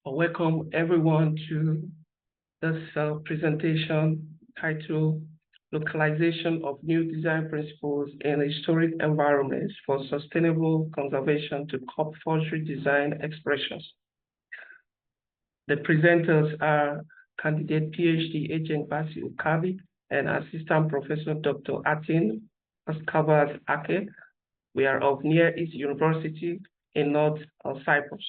Welcome everyone to this presentation titled Localization of New Design Principles in Historic Environments for Sustainable Conservation to Curb Forgery Design Expressions. The presenters are candidate PhD Ejeng Ukabi and Assistant Professor Dr. Ayten Akçay. We are of Near East University in North Cyprus.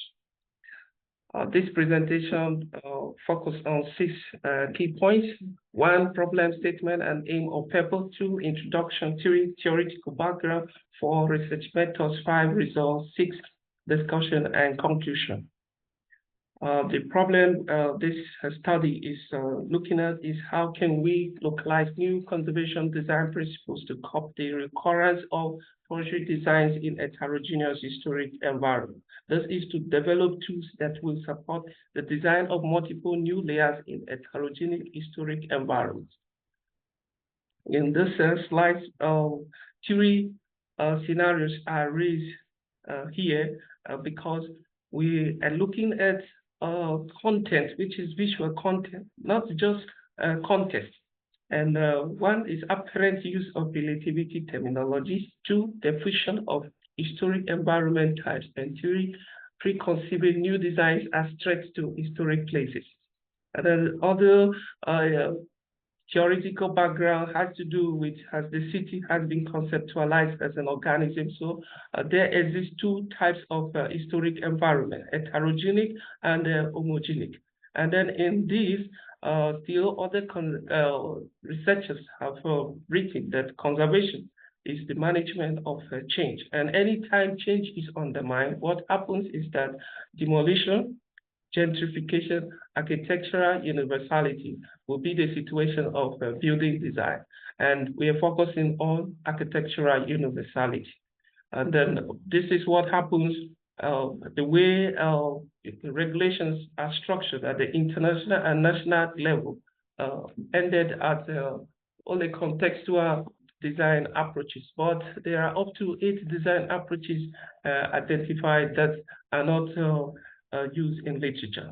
This presentation focuses on 6 key points. 1, problem statement and aim or purpose. 2, introduction, theoretical background. 4, research methods. 5, results. 6, discussion and conclusion. The problem this study is looking at is how can we localize new conservation design principles to curb the recurrence of forgery designs in heterogeneous historic environment. This is to develop tools that will support the design of multiple new layers in heterogeneous historic environments. In this slide, 3 scenarios are raised here because we are looking at content, which is visual content, not just context. And 1 is apparent use of relativity terminologies. 2, diffusion of historic environment types. And 3, preconceiving new designs as threats to historic places. And then other theoretical background has to do with as the city has been conceptualized as an organism. So there exist 2 types of historic environment, heterogenic and homogenic. And then in this, still other researchers have written that conservation is the management of change. And anytime change is undermined, what happens is that demolition, gentrification, architectural universality will be the situation of building design. And we are focusing on architectural universality. And then this is what happens, the way the regulations are structured at the international and national level ended at only contextual design approaches, but there are up to 8 design approaches identified that are not used in literature.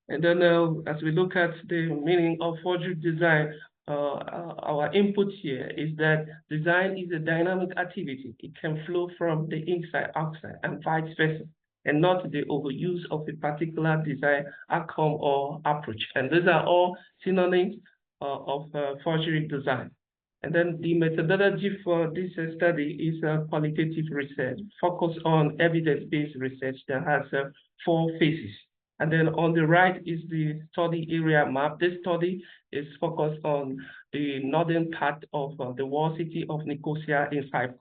And then as we look at the meaning of forgery design, our input here is that design is a dynamic activity. It can flow from the inside outside and vice versa, and not the overuse of a particular design outcome or approach. And these are all synonyms of forgery design. And then the methodology for this study is qualitative research, focused on evidence-based research that has 4 phases. And then on the right is the study area map. This study is focused on the northern part of the walled city of Nicosia in Cyprus.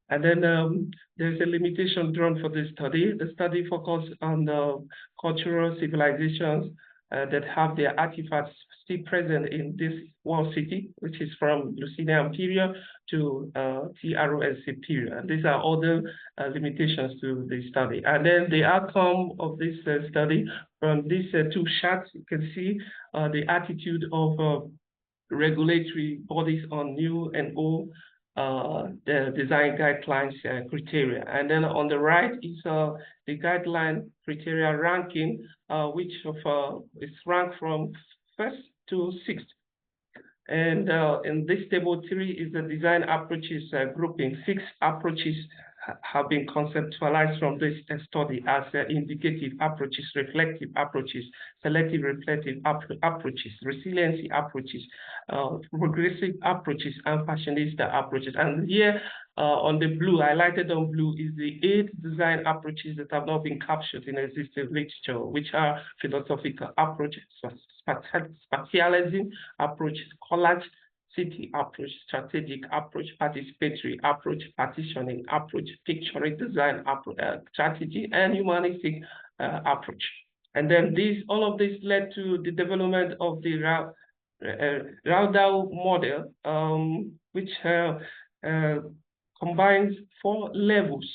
And then there's a limitation drawn for this study. The study focuses on the cultural civilizations that have their artifacts still present in this walled city, which is from Lusinian period to TROS period. And these are other limitations to the study. And then the outcome of this study, from these 2 charts, you can see the attitude of regulatory bodies on new and old the design guidelines criteria. And then on the right is the guideline criteria ranking, which is ranked from 1st to 6th. And in this table 3 is the design approaches grouping. 6 approaches have been conceptualized from this study as indicative approaches, reflective approaches, selective reflective approaches, resiliency approaches, progressive approaches, and fashionista approaches. And here on the blue, highlighted on blue, is the 8 design approaches that have not been captured in existing literature, which are philosophical approaches, spatialism approach, collage, city approach, strategic approach, participatory approach, partitioning approach, pictorial design strategy, and humanistic approach. And then all of this led to the development of the Raudal model, which combines 4 levels,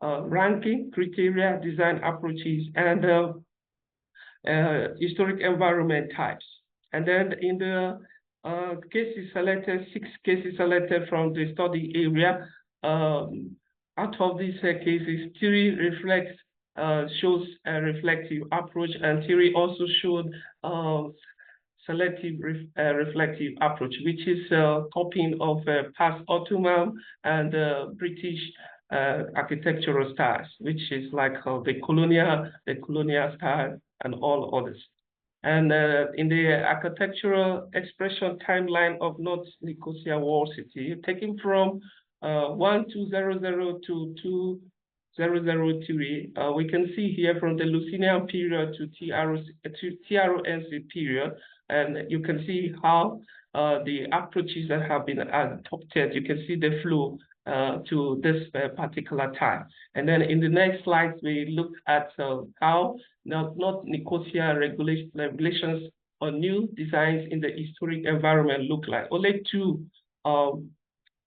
ranking, criteria, design approaches, and historic environment types. And then in the cases selected, 6 cases selected from the study area. Out of these cases, 3 reflect shows a reflective approach, and theory also showed selective reflective approach, which is copying of past Ottoman and British architectural styles, which is like the colonial style and all others. And in the architectural expression timeline of North Nicosia Wall City, taken from 1200 to 2003, we can see here from the Lusinian period to TRONC period, and you can see how the approaches that have been adopted, you can see the flow to this particular time. And then in the next slide, we look at how North Nicosia regulations or new designs in the historic environment look like. Only two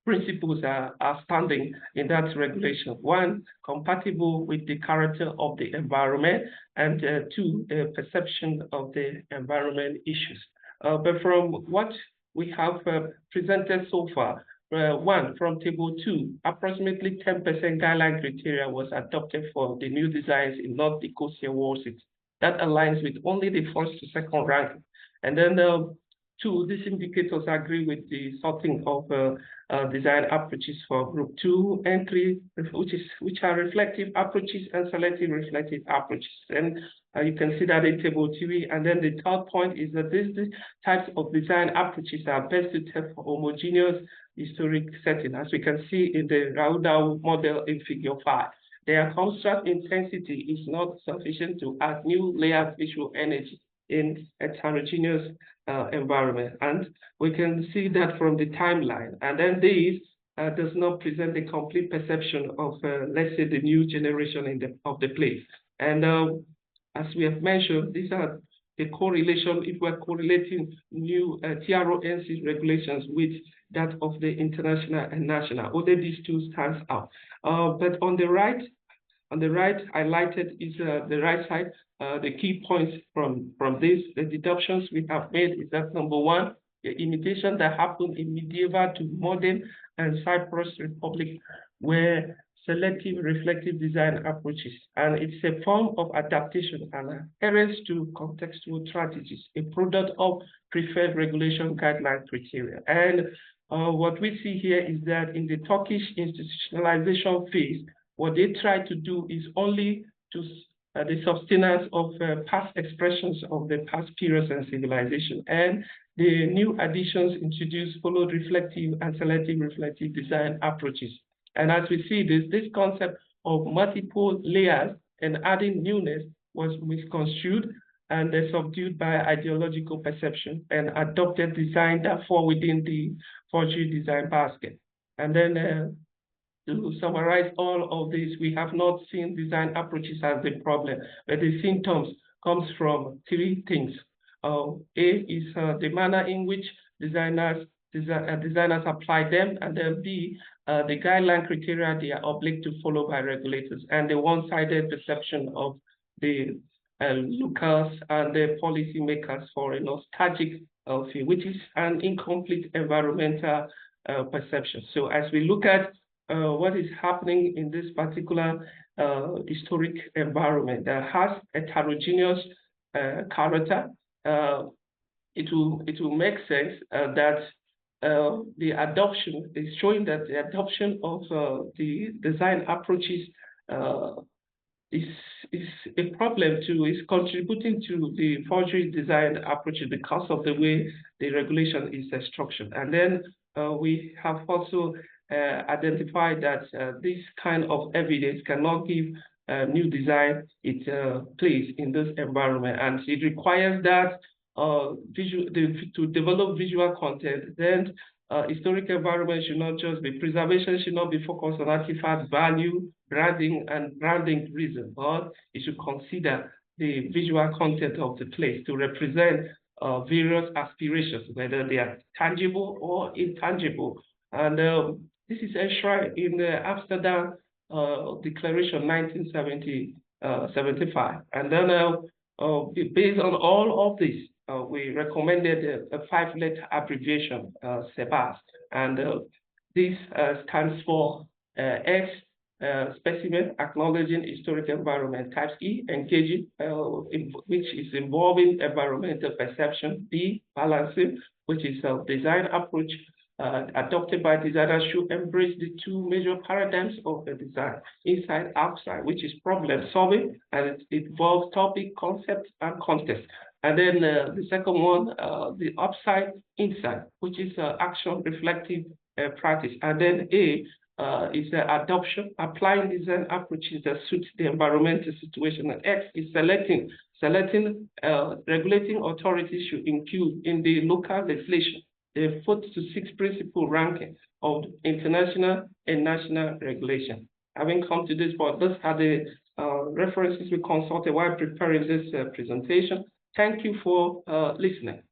principles are standing in that regulation. One, compatible with the character of the environment, and two, the perception of the environment issues. But from what we have presented so far, one, from table 2, approximately 10% guideline criteria was adopted for the new designs in North Nicosia Wall City. That aligns with only the first to second ranking. And then 2, these indicators agree with the sorting of design approaches for group 2 and 3, which are reflective approaches and selective reflective approaches. And you can see that in table 3. And then the third point is that these types of design approaches are best suited for homogeneous historic setting, as we can see in the Raudau model in figure 5. Their construct intensity is not sufficient to add new layered visual energy in a heterogeneous environment. And we can see that from the timeline. And then this does not present a complete perception of, let's say, the new generation of the place. And as we have mentioned, these are the correlation, if we're correlating new TRONC regulations with that of the international and national, only these two stands out. But on the right, highlighted is the right side. The key points from this, the deductions we have made is that number 1, the imitation that happened in medieval to modern and Cyprus Republic were selective reflective design approaches, and it's a form of adaptation and adherence to contextual strategies, a product of preferred regulation guideline criteria. And what we see here is that in the Turkish institutionalization phase, what they try to do is only to the sustenance of past expressions of the past periods and civilization. And the new additions introduced followed reflective and selective reflective design approaches. And as we see this concept of multiple layers and adding newness was misconstrued and subdued by ideological perception and adopted design that fall within the forgery design basket. And then to summarize all of this, we have not seen design approaches as the problem, but the symptoms comes from 3 things. A is the manner in which designers apply them, and then B, the guideline criteria they are obliged to follow by regulators, and the one-sided perception of the lookers and the policymakers for a nostalgic feel, which is an incomplete environmental perception. So as we look at what is happening in this particular historic environment that has a heterogeneous character, it will make sense that the adoption is showing that the adoption of the design approaches is a problem too, is contributing to the forgery design approaches because of the way the regulation is structured. And then we have also identified that this kind of evidence cannot give new design its place in this environment, and it requires that to develop visual content, then historic environment should not just be, preservation should not be focused on artifact value, branding, and branding reason, but it should consider the visual content of the place to represent various aspirations, whether they are tangible or intangible. And this is enshrined in the Amsterdam Declaration 1975. And then based on all of this, we recommended a 5-letter abbreviation, SEBAS, and this stands for S specimen, acknowledging historic environment. Type E, engaging, which is involving environmental perception. D, balancing, which is a design approach adopted by designers should embrace the two major paradigms of the design, inside, outside, which is problem solving, and it involves topic, concept, and context. And then the second one, the upside, inside, which is action, reflective practice. And then A is the adoption, applying design approaches that suit the environmental situation. And X is selecting regulating authorities should include in the local legislation the 4 to 6 principle ranking of international and national regulation. Having come to this point, those are the references we consulted while preparing this presentation. Thank you for listening.